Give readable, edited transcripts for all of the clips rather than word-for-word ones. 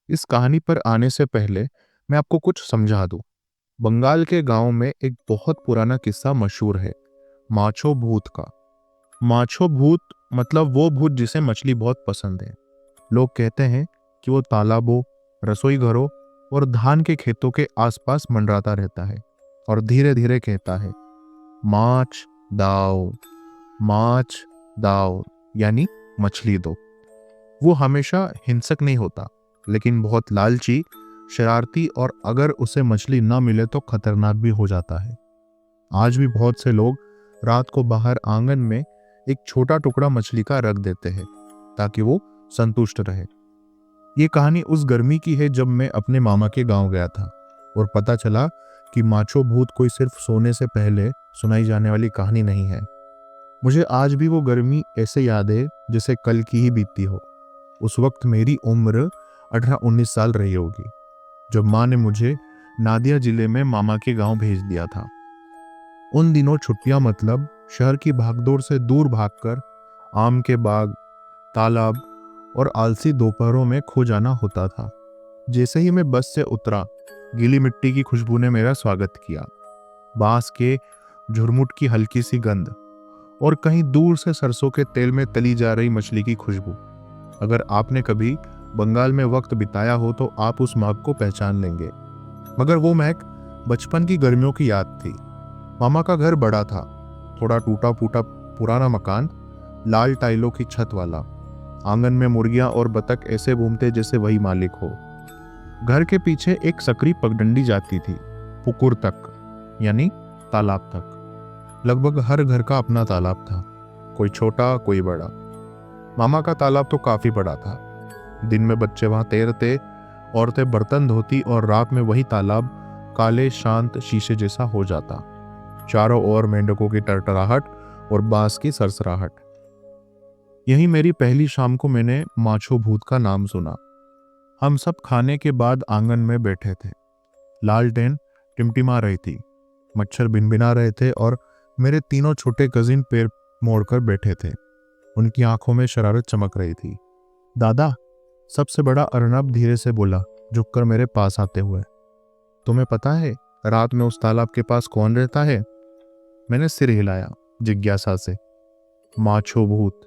इस कहानी पर आने से पहले मैं आपको कुछ समझा दूं। बंगाल के गांव में एक बहुत पुराना किस्सा मशहूर है, माछो भूत का। माछो भूत मतलब वो भूत जिसे मछली बहुत पसंद है। लोग कहते हैं कि वो तालाबों, रसोई घरों और धान के खेतों के आसपास मंडराता रहता है और धीरे धीरे कहता है, माछ दाओ, माछ दाओ, यानी मछली दो। वो हमेशा हिंसक नहीं होता, लेकिन बहुत लालची, शरारती और अगर उसे मछली ना मिले तो खतरनाक भी हो जाता है। आज भी बहुत से लोग रात को बाहर आंगन में एक छोटा टुकड़ा मछली का रख देते हैं ताकि वो संतुष्ट रहे। ये कहानी उस गर्मी की है जब मैं अपने मामा के गांव गया था और पता चला कि माछो भूत कोई सिर्फ सोने से पहले सुनाई जाने वाली कहानी नहीं है। मुझे आज भी वो गर्मी ऐसे याद है जैसे कल की ही बीती हो। उस वक्त मेरी उम्र 18-19 साल रही होगी जब माँ ने मुझे नादिया जिले में मामा के गांव भेज दिया था। उन दिनों छुट्टियां मतलब शहर की भागदौड़ से दूर भागकर आम के बाग, तालाब और आलसी दोपहरों में खो जाना होता था। जैसे ही मैं बस से उतरा, गीली मिट्टी की खुशबू ने मेरा स्वागत किया। बांस के झुरमुट की हल्की सी गंध और कहीं दूर से सरसों के तेल में तली जा रही मछली की खुशबू। अगर आपने कभी बंगाल में वक्त बिताया हो तो आप उस महक को पहचान लेंगे। मगर वो महक बचपन की गर्मियों की याद थी। मामा का घर बड़ा था, थोड़ा टूटा फूटा पुराना मकान, लाल टाइलों की छत वाला। आंगन में मुर्गियां और बतख ऐसे घूमते जैसे वही मालिक हो। घर के पीछे एक सकरी पगडंडी जाती थी, पुकुर तक, यानी तालाब तक। लगभग हर घर का अपना तालाब था, कोई छोटा कोई बड़ा। मामा का तालाब तो काफी बड़ा था। दिन में बच्चे वहां तैरते, औरतें बर्तन धोती और रात में वही तालाब काले शांत शीशे जैसा हो जाता। चारों ओर मेंढकों की टरटराहट और बांस की सरसराहट। यही मेरी पहली शाम को मैंने माछो भूत का नाम सुना। हम सब खाने के बाद आंगन में बैठे थे। लालटेन टिमटिमा रही थी, मच्छर भिनभिना रहे थे और मेरे तीनों छोटे कजिन पैर मोड़कर बैठे थे। उनकी आंखों में शरारत चमक रही थी। दादा, सबसे बड़ा अर्नब धीरे से बोला, झुककर मेरे पास आते हुए, तुम्हें पता है रात में उस तालाब के पास कौन रहता है? मैंने सिर हिलाया जिज्ञासा से। माछो भूत,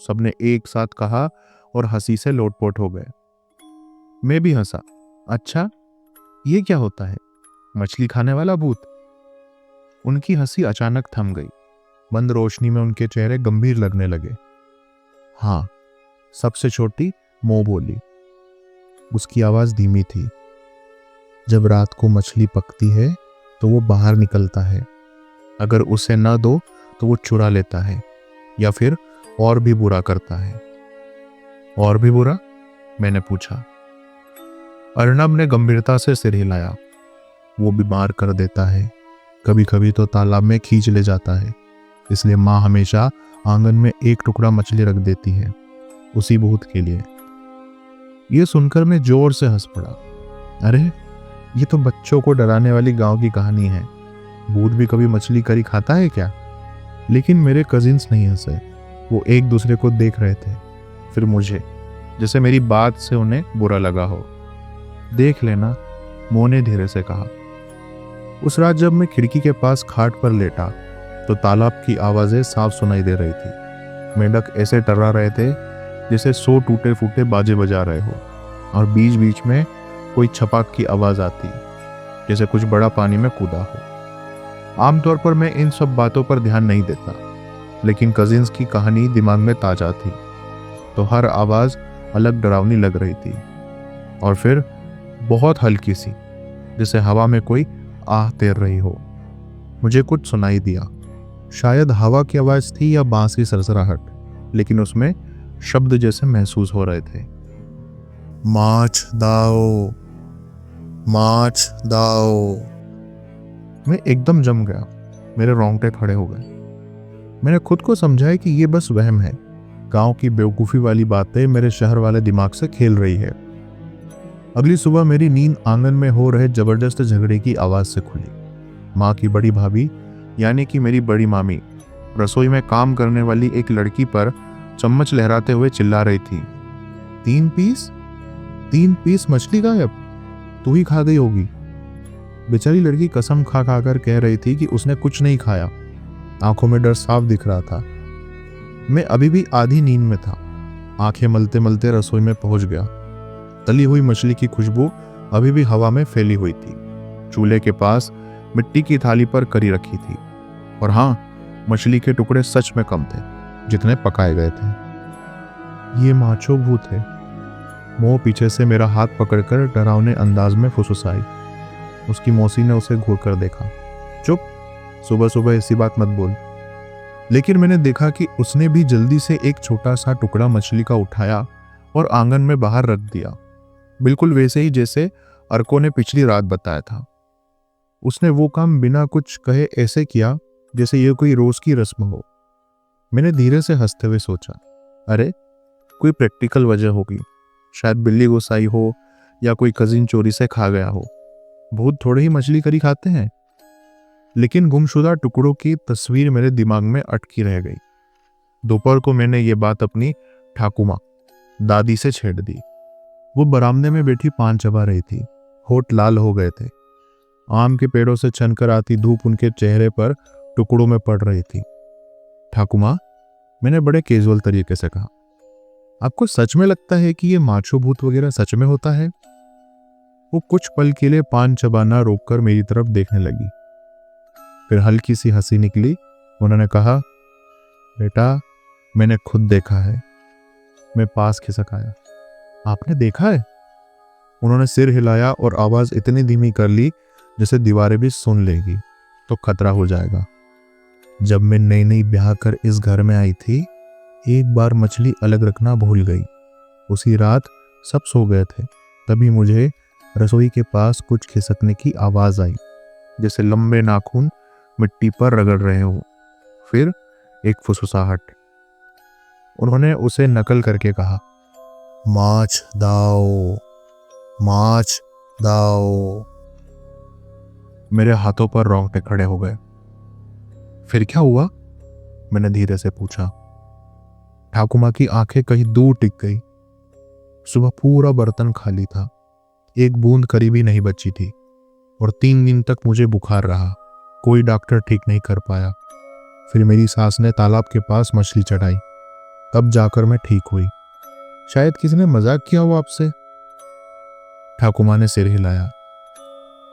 सबने एक साथ कहा और हंसी से लोटपोट हो गए। मैं भी हंसा। अच्छा, ये क्या होता है? मछली खाने वाला भूत? उनकी हंसी अचानक थम गई। बंद रोशनी में उनके चेहरे गंभीर लगने लगे। हाँ, सबसे छोटी मो बोली। उसकी आवाज धीमी थी। जब रात को मछली पकती है तो वो बाहर निकलता है। अगर उसे न दो तो वो चुरा लेता है या फिर और भी बुरा करता है। और भी बुरा? मैंने पूछा। अर्नब ने गंभीरता से सिर हिलाया। वो बीमार कर देता है, कभी कभी तो तालाब में खींच ले जाता है। इसलिए माँ हमेशा आंगन में एक टुकड़ा मछली रख देती है, उसी भूत के लिए। ये सुनकर मैं जोर से हंस पड़ा। अरे, ये तो बच्चों को डराने वाली गांव की कहानी है। भूत भी कभी मछली करी खाता है क्या? लेकिन मेरे कजिन्स नहीं हंसे। वो एक दूसरे को देख रहे थे, फिर मुझे, जैसे मेरी बात से उन्हें बुरा लगा हो। देख लेना, मो ने धीरे से कहा। उस रात जब मैं खिड़की के पास खाट पर लेटा तो तालाब की आवाजें साफ सुनाई दे रही थी। मेंढक ऐसे टर्रा रहे थे जैसे 100 टूटे फूटे बाजे बजा रहे हो, और बीच बीच में कोई छपाक की आवाज आती जैसे कुछ बड़ा पानी में कूदा हो। आमतौर पर मैं इन सब बातों पर ध्यान नहीं देता, लेकिन कजिन्स की कहानी दिमाग में ताजा थी तो हर आवाज अलग डरावनी लग रही थी। और फिर बहुत हल्की सी, जैसे हवा में कोई आह तैर रही हो। मुझे कुछ सुनाई दिया, शायद हवा की आवाज थी या बांस की सरसराहट, लेकिन उसमें शब्द जैसे महसूस हो रहे थे। माछ दाओ, माछ दाओ। मैं एकदम जम गया, मेरे रोंगटे खड़े हो गए। मैंने खुद को समझाया कि ये बस वहम है, गांव की बेवकूफ़ी वाली बातें मेरे शहर वाले दिमाग से खेल रही है। अगली सुबह मेरी नींद आंगन में हो रहे जबरदस्त झगड़े की आवाज से खुली। माँ की बड़ी भाभी, यानी कि मेरी बड़ी मामी, रसोई में काम करने वाली एक लड़की पर चम्मच लहराते हुए चिल्ला रही थी, 3 पीस? 3 पीस मछली गायब, तू ही खा गई होगी। बेचारी लड़की कसम खा खा कर कह रही थी कि उसने कुछ नहीं खाया। आंखों में डर साफ दिख रहा था। मैं अभी भी आधी नींद में था। आंखें मलते मलते रसोई में पहुंच गया। तली हुई मछली की खुशबू अभी भी हवा में फैली हुई थी। चूल्हे के पास मिट्टी की थाली पर करी रखी थी, और हाँ, मछली के टुकड़े सच में कम थे जितने पकाए गए थे। ये माचो भूत है। मोह पीछे से मेरा हाथ पकड़कर डरावने अंदाज में फुसफुसाई। उसकी मौसी ने उसे घूर कर देखा। चुप, सुबह सुबह ऐसी बात मत बोल। लेकिन मैंने देखा कि उसने भी जल्दी से एक छोटा सा टुकड़ा मछली का उठाया और आंगन में बाहर रख दिया, बिल्कुल वैसे ही जैसे अर्को ने पिछली रात बताया था। उसने वो काम बिना कुछ कहे ऐसे किया जैसे ये कोई रोज की रस्म हो। मैंने धीरे से हंसते हुए सोचा, अरे कोई प्रैक्टिकल वजह होगी, शायद बिल्ली गुस्सा आई हो या कोई कजिन चोरी से खा गया हो। भूत थोड़े ही मछली करी खाते हैं। लेकिन गुमशुदा टुकड़ों की तस्वीर मेरे दिमाग में अटकी रह गई। दोपहर को मैंने ये बात अपनी ठाकुमा दादी से छेड़ दी। वो बरामदे में बैठी पान चबा रही थी। होठ लाल हो गए थे। आम के पेड़ों से छनकर आती धूप उनके चेहरे पर टुकड़ों में पड़ रही थी। ठाकुमा, मैंने बड़े कैजुअल तरीके से कहा, आपको सच में लगता है कि ये माचो भूत वगैरह सच में होता है? वो कुछ पल के लिए पान चबाना रोककर मेरी तरफ देखने लगी। फिर हल्की सी हंसी निकली। उन्होंने कहा, बेटा, मैंने खुद देखा है। मैं पास खिसक आया। आपने देखा है? उन्होंने सिर हिलाया और आवाज इतनी धीमी कर ली जैसे दीवारें भी सुन लेगी तो खतरा हो जाएगा। जब मैं नई नई ब्याह कर इस घर में आई थी, एक बार मछली अलग रखना भूल गई। उसी रात सब सो गए थे। तभी मुझे रसोई के पास कुछ खिसकने की आवाज आई, जैसे लंबे नाखून मिट्टी पर रगड़ रहे हो। फिर एक फुसफुसाहट। उन्होंने उसे नकल करके कहा, माछ दाओ, माछ दाओ। मेरे हाथों पर रोंगटे खड़े हो गए। फिर क्या हुआ? मैंने धीरे से पूछा। ठाकुमा की आंखें कहीं दूर टिक गई। सुबह पूरा बर्तन खाली था। एक बूंद करी भी नहीं बची थी, और 3 दिन तक मुझे बुखार रहा। कोई डॉक्टर ठीक नहीं कर पाया। फिर मेरी सास ने तालाब के पास मछली चढ़ाई। तब जाकर मैं ठीक हुई। शायद किसी ने मजाक किया हो आपसे। ठाकुमा ने सिर हिलाया।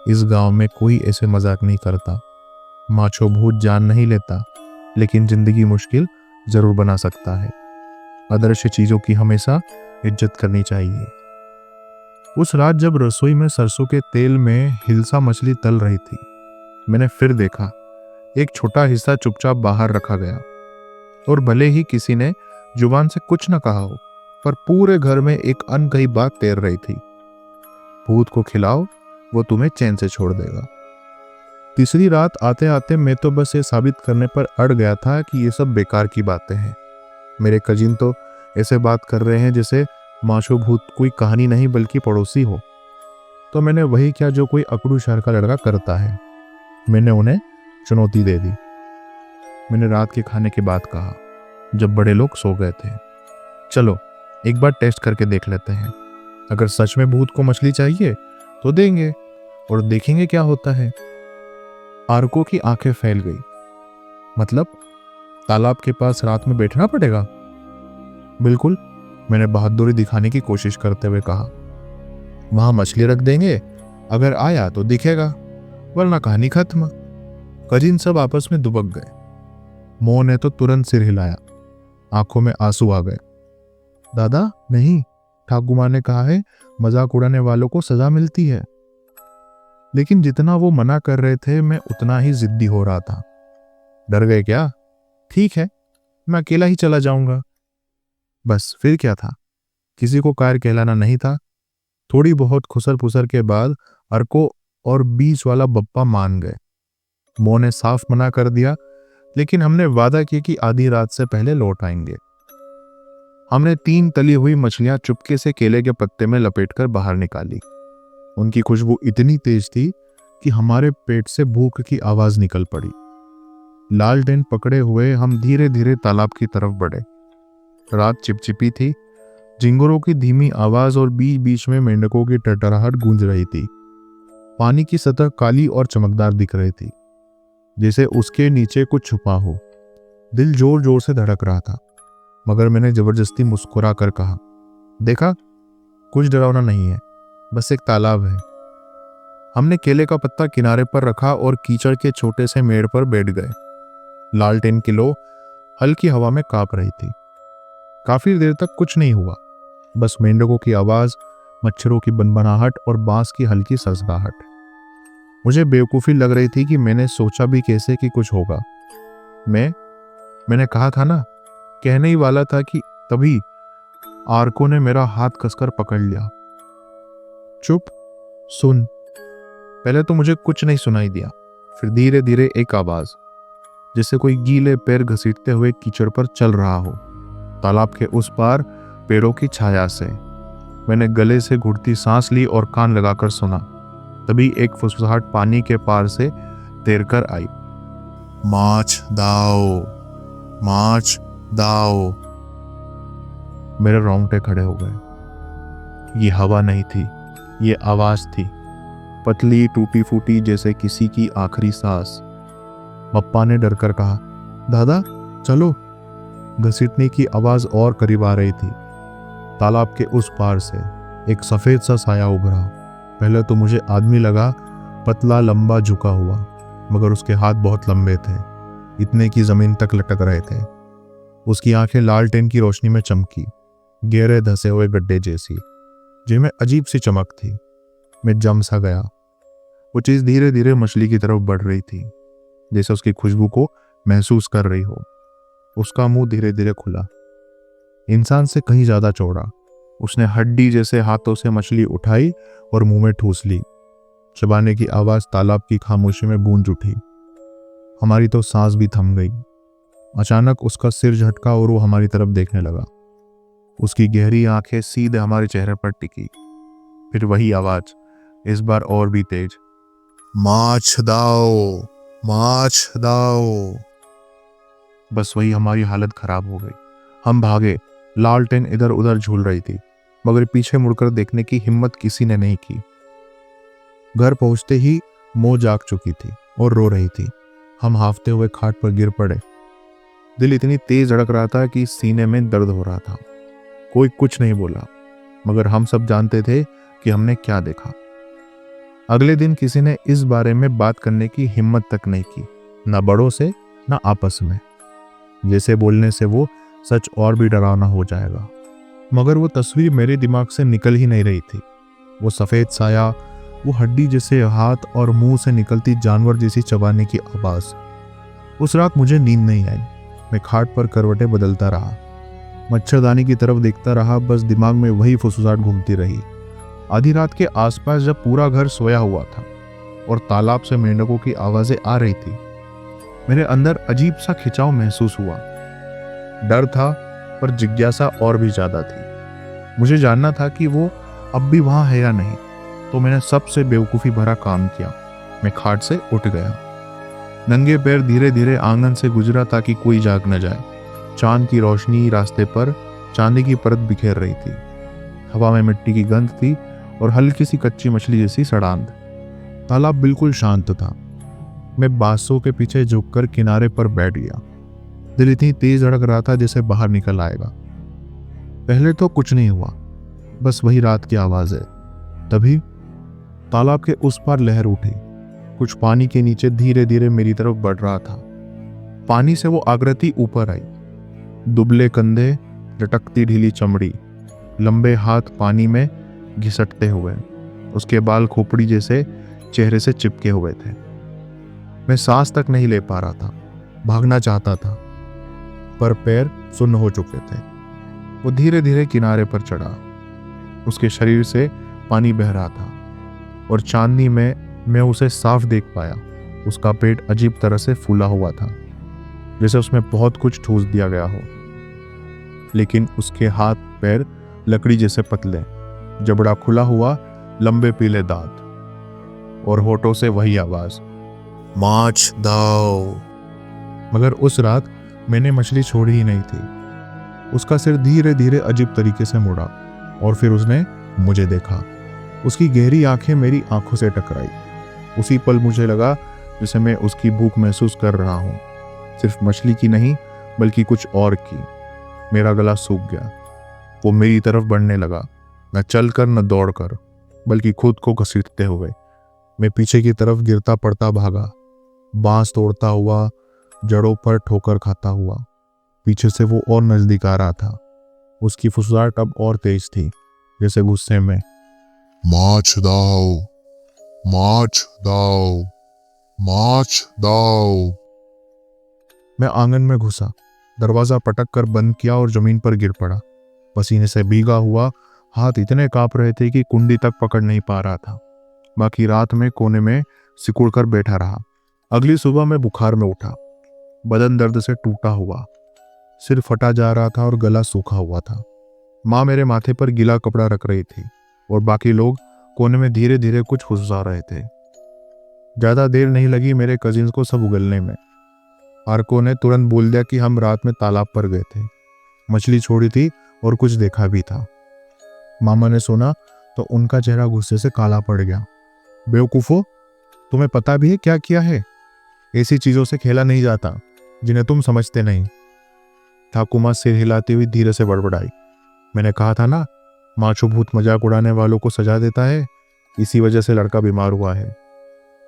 इस गांव में कोई ऐसे मजाक नहीं करता। माचो भूत जान नहीं लेता, लेकिन जिंदगी मुश्किल जरूर बना सकता है। अदृश्य चीजों की हमेशा इज्जत करनी चाहिए। उस रात जब रसोई में सरसों के तेल में हिलसा मछली तल रही थी, मैंने फिर देखा एक छोटा हिस्सा चुपचाप बाहर रखा गया। और भले ही किसी ने जुबान से कुछ न कहा हो, पर पूरे घर में एक अनकही बात तैर रही थी, भूत को खिलाओ, वो तुम्हें चैन से छोड़ देगा। तीसरी रात आते आते मैं तो बस ये साबित करने पर अड़ गया था कि ये सब बेकार की बातें हैं। मेरे कजिन तो ऐसे बात कर रहे हैं जैसे माचो भूत कोई कहानी नहीं बल्कि पड़ोसी हो। तो मैंने वही किया जो कोई अकड़ू शहर का लड़का करता है। मैंने उन्हें चुनौती दे दी। मैंने रात के खाने के बाद कहा, जब बड़े लोग सो गए थे, चलो एक बार टेस्ट करके देख लेते हैं। अगर सच में भूत को मछली चाहिए तो देंगे, और देखेंगे क्या होता है। आर्को की आंखें फैल गई। मतलब तालाब के पास रात में बैठना पड़ेगा? बिल्कुल, मैंने बहादुरी दिखाने की कोशिश करते हुए कहा। वहां मछली रख देंगे, अगर आया तो दिखेगा, वरना कहानी खत्म। कजिन सब आपस में दुबक गए। मोह ने तो तुरंत सिर हिलाया। आंखों में आंसू आ गए। दादा नहीं, ठाकुमा ने कहा है मजाक उड़ाने वालों को सजा मिलती है। लेकिन जितना वो मना कर रहे थे, मैं उतना ही जिद्दी हो रहा था। डर गए क्या? ठीक है, मैं अकेला ही चला जाऊंगा। बस फिर क्या था, किसी को कायर कहलाना नहीं था। थोड़ी बहुत खुसर पुसर के बाद अर्को और बीच वाला बप्पा मान गए। मोह ने साफ मना कर दिया, लेकिन हमने वादा किया कि आधी रात से पहले लौट आएंगे। हमने 3 तली हुई मछलियां चुपके से केले के पत्ते में लपेटकर बाहर निकाली। उनकी खुशबू इतनी तेज थी कि हमारे पेट से भूख की आवाज निकल पड़ी। लालटेन पकड़े हुए हम धीरे धीरे तालाब की तरफ बढ़े। रात चिपचिपी थी, झिंगुरों की धीमी आवाज और बीच बीच में मेंढकों की टटराहट गूंज रही थी। पानी की सतह काली और चमकदार दिख रही थी, जैसे उसके नीचे कुछ छुपा हो। दिल जोर जोर से धड़क रहा था, मगर मैंने जबरदस्ती मुस्कुरा कर कहा, देखा, कुछ डरावना नहीं है, बस एक तालाब है। हमने केले का पत्ता किनारे पर रखा और कीचड़ के छोटे से मेड़ पर बैठ गए। लालटेन की लो हल्की हवा में कांप रही थी। काफी देर तक कुछ नहीं हुआ, बस मेंढकों की आवाज, मच्छरों की बनबनाहट और बांस की हल्की ससगाहट। मुझे बेवकूफी लग रही थी कि मैंने सोचा भी कैसे कि कुछ होगा। मैंने कहा था ना, कहने ही वाला था कि तभी आर्को ने मेरा हाथ कसकर पकड़ लिया। चुप, सुन। पहले तो मुझे कुछ नहीं सुनाई दिया, फिर धीरे धीरे एक आवाज, जैसे कोई गीले पैर घसीटते हुए कीचड़ पर चल रहा हो। तालाब के उस पार पेड़ों की छाया से। मैंने गले से घुटती सांस ली और कान लगाकर सुना। तभी एक फुसफुसाहट पानी के पार से तैरकर आई। माछ दाओ, माछ दाओ। मेरे रोंगटे खड़े हो गए। ये हवा नहीं थी, ये आवाज थी, पतली टूटी फूटी जैसे किसी की आखिरी सांस। पप्पा ने डरकर कहा, दादा चलो। घसीटने की आवाज और करीब आ रही थी। तालाब के उस पार से एक सफेद सा साया उभरा। पहले तो मुझे आदमी लगा, पतला लंबा झुका हुआ, मगर उसके हाथ बहुत लंबे थे, इतने की जमीन तक लटक रहे थे। उसकी आंखें लालटेन की रोशनी में चमकी, गहरे धसे हुए गड्ढे जैसी, जिनमें अजीब सी चमक थी। मैं जम सा गया। वो चीज धीरे धीरे मछली की तरफ बढ़ रही थी, जैसे उसकी खुशबू को महसूस कर रही हो। उसका मुंह धीरे धीरे खुला, इंसान से कहीं ज्यादा चौड़ा। उसने हड्डी जैसे हाथों से मछली उठाई और मुंह में ठूस ली। चबाने की आवाज तालाब की खामोशी में गूंज उठी। हमारी तो सांस भी थम गई। अचानक उसका सिर झटका और वो हमारी तरफ देखने लगा। उसकी गहरी आंखें सीधे हमारे चेहरे पर टिकी। फिर वही आवाज, इस बार और भी तेज, माछ दाओ, माछ दाओ। बस वही हमारी हालत खराब हो गई। हम भागे। लालटेन इधर उधर झूल रही थी, मगर पीछे मुड़कर देखने की हिम्मत किसी ने नहीं की। घर पहुंचते ही मो जाग चुकी थी और रो रही थी। हम हाफते हुए खाट पर गिर पड़े। दिल इतनी तेज धड़क रहा था कि सीने में दर्द हो रहा था। कोई कुछ नहीं बोला, मगर हम सब जानते थे कि हमने क्या देखा। अगले दिन किसी ने इस बारे में बात करने की हिम्मत तक नहीं की, ना बड़ों से ना आपस में, जैसे बोलने से वो सच और भी डरावना हो जाएगा। मगर वो तस्वीर मेरे दिमाग से निकल ही नहीं रही थी। वो सफेद साया, वो हड्डी जैसे हाथ और मुंह से निकलती जानवर जैसी चबाने की आवाज। उस रात मुझे नींद नहीं आई। मैं खाट पर करवटें बदलता रहा, मच्छरदानी की तरफ देखता रहा। बस दिमाग में वही फुसफुसाहट घूमती रही। आधी रात के आसपास जब पूरा घर सोया हुआ था और तालाब से मेंढकों की आवाजें आ रही थी, मेरे अंदर अजीब सा खिंचाव महसूस हुआ। डर था, पर जिज्ञासा और भी ज्यादा थी। मुझे जानना था कि वो अब भी वहां है या नहीं। तो मैंने सबसे बेवकूफी भरा काम किया। मैं खाट से उठ गया। नंगे पैर धीरे धीरे आंगन से गुजरा ताकि कोई जाग न जाए। चांद की रोशनी रास्ते पर चांदी की परत बिखेर रही थी। हवा में मिट्टी की गंध थी और हल्की सी कच्ची मछली जैसी सड़ांध। तालाब बिल्कुल शांत था। मैं बांसों के पीछे झुककर किनारे पर बैठ गया। दिल इतनी तेज धड़क रहा था जैसे बाहर निकल आएगा। पहले तो कुछ नहीं हुआ, बस वही रात की आवाज है। तभी तालाब के उस पार लहर उठी। कुछ पानी के नीचे धीरे धीरे मेरी तरफ बढ़ रहा था। पानी से वो आकृति ऊपर आई, दुबले कंधे, लटकती ढीली चमड़ी, लंबे हाथ पानी में घिसटते हुए। उसके बाल खोपड़ी जैसे चेहरे से चिपके हुए थे। मैं सांस तक नहीं ले पा रहा था। भागना चाहता था, पर पैर सुन्न हो चुके थे। वो धीरे धीरे किनारे पर चढ़ा। उसके शरीर से पानी बह रहा था और चांदनी में मैं उसे साफ देख पाया। उसका पेट अजीब तरह से फूला हुआ था, जैसे उसमें बहुत कुछ ठूस दिया गया हो। लेकिन उसके हाथ पैर लकड़ी जैसे पतले, जबड़ा खुला हुआ, लंबे पीले दांत और होठों से वही आवाज, माछ दाओ। मगर उस रात मैंने मछली छोड़ी ही नहीं थी। उसका सिर धीरे धीरे अजीब तरीके से मुड़ा और फिर उसने मुझे देखा। उसकी गहरी आंखें मेरी आंखों से टकराई। उसी पल मुझे लगा जैसे मैं उसकी भूख महसूस कर रहा हूँ, सिर्फ मछली की नहीं बल्कि कुछ और की। मेरा गला सूख गया। वो मेरी तरफ बढ़ने लगा, न चलकर न दौड़कर, बल्कि खुद को घसीटते हुए। मैं पीछे की तरफ गिरता पड़ता भागा, बांस तोड़ता हुआ, जड़ों पर ठोकर खाता हुआ। पीछे से वो और नजदीक आ रहा था। उसकी फुसलाहट अब और तेज थी, जैसे गुस्से में। माछ दाओ, माछ दाओ, माछ दाओ। मैं आंगन में घुसा, दरवाजा पटक कर बंद किया और जमीन पर गिर पड़ा। पसीने से भीगा हुआ हाथ इतने कांप रहे थे कि कुंडी तक पकड़ नहीं पा रहा था। बाकी रात में कोने में सिकुड़ कर बैठा रहा। अगली सुबह मैं बुखार में उठा, बदन दर्द से टूटा हुआ, सिर फटा जा रहा था और गला सूखा हुआ था। माँ मेरे माथे पर गीला कपड़ा रख रही थी और बाकी लोग कोने में धीरे धीरे कुछ फुसफुसा रहे थे। ज्यादा देर नहीं लगी मेरे कजिन्स को सब उगलने में। आर्को ने तुरंत बोल दिया कि हम रात में तालाब पर गए थे, मछली छोड़ी थी और कुछ देखा भी था। मामा ने सुना तो उनका चेहरा गुस्से से काला पड़ गया। बेवकूफो, तुम्हें पता भी है क्या किया है? ऐसी चीजों से खेला नहीं जाता जिन्हें तुम समझते नहीं। ठाकुमा सिर हिलाती हुई धीरे से बड़बड़ाई। मैंने कहा था ना, माचो भूत मजाक उड़ाने वालों को सजा देता है। इसी वजह से लड़का बीमार हुआ है।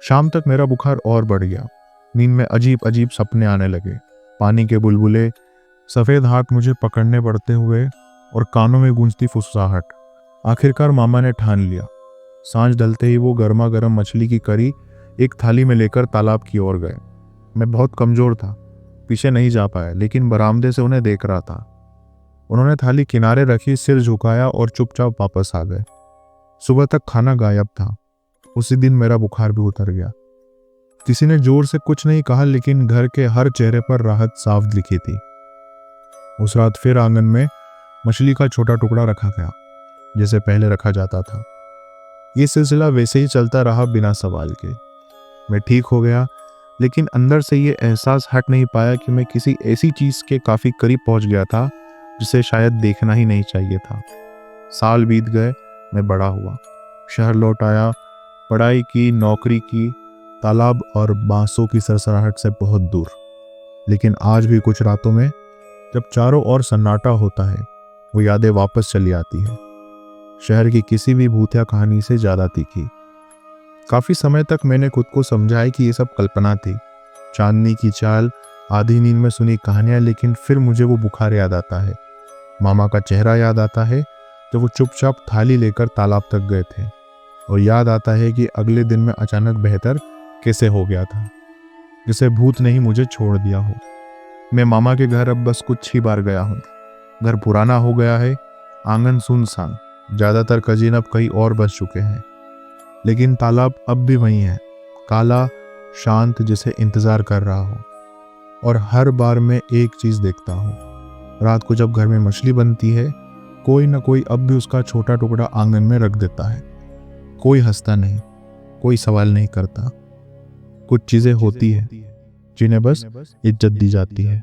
शाम तक मेरा बुखार और बढ़ गया। नींद में अजीब अजीब सपने आने लगे। पानी के बुलबुले, सफेद हाथ मुझे पकड़ने पड़ते हुए और कानों में गूंजती फुसफुसाहट। आखिरकार मामा ने ठान लिया। सांझ ढलते ही वो गर्मा गर्म मछली की करी एक थाली में लेकर तालाब की ओर गए। मैं बहुत कमजोर था, पीछे नहीं जा पाया, लेकिन बरामदे से उन्हें देख रहा था। उन्होंने थाली किनारे रखी, सिर झुकाया और चुपचाप वापस आ गए। सुबह तक खाना गायब था। उसी दिन मेरा बुखार भी उतर गया। किसी ने जोर से कुछ नहीं कहा, लेकिन घर के हर चेहरे पर राहत साफ दिखी थी। उस रात फिर आंगन में मछली का छोटा टुकड़ा रखा गया, जैसे पहले रखा जाता था। ये सिलसिला वैसे ही चलता रहा बिना सवाल के। मैं ठीक हो गया, लेकिन अंदर से ये एहसास हट नहीं पाया कि मैं किसी ऐसी चीज के काफी करीब पहुंच गया था जिसे शायद देखना ही नहीं चाहिए था। साल बीत गए, मैं बड़ा हुआ, शहर लौट आया, पढ़ाई की, नौकरी की, तालाब और बांसों की सरसराहट से बहुत दूर। लेकिन आज भी कुछ रातों में जब चारों ओर सन्नाटा होता है, वो यादें वापस चली आती है, शहर की किसी भी भूतिया कहानी से ज्यादा तीखी। काफी समय तक मैंने खुद को समझाया कि ये सब कल्पना थी, चांदनी की चाल, आधी नींद में सुनी कहानियां। लेकिन फिर मुझे वो बुखार याद आता है, मामा का चेहरा याद आता है जब वो चुपचाप थाली लेकर तालाब तक गए थे, और याद आता है कि अगले दिन में अचानक बेहतर कैसे हो गया था, जैसे भूत ने ही मुझे छोड़ दिया हो। मैं मामा के घर अब बस कुछ ही बार गया हूँ। घर पुराना हो गया है, आंगन सुनसान, ज्यादातर कजीन अब कहीं और बस चुके हैं, लेकिन तालाब अब भी वही है, काला, शांत, जिसे इंतजार कर रहा हो। और हर बार मैं एक चीज देखता हूँ, रात को जब घर में मछली बनती है, कोई ना कोई अब भी उसका छोटा टुकड़ा आंगन में रख देता है। कोई हंसता नहीं, कोई सवाल नहीं करता। कुछ चीजें होती है जिन्हें बस इज्जत दी जाती है।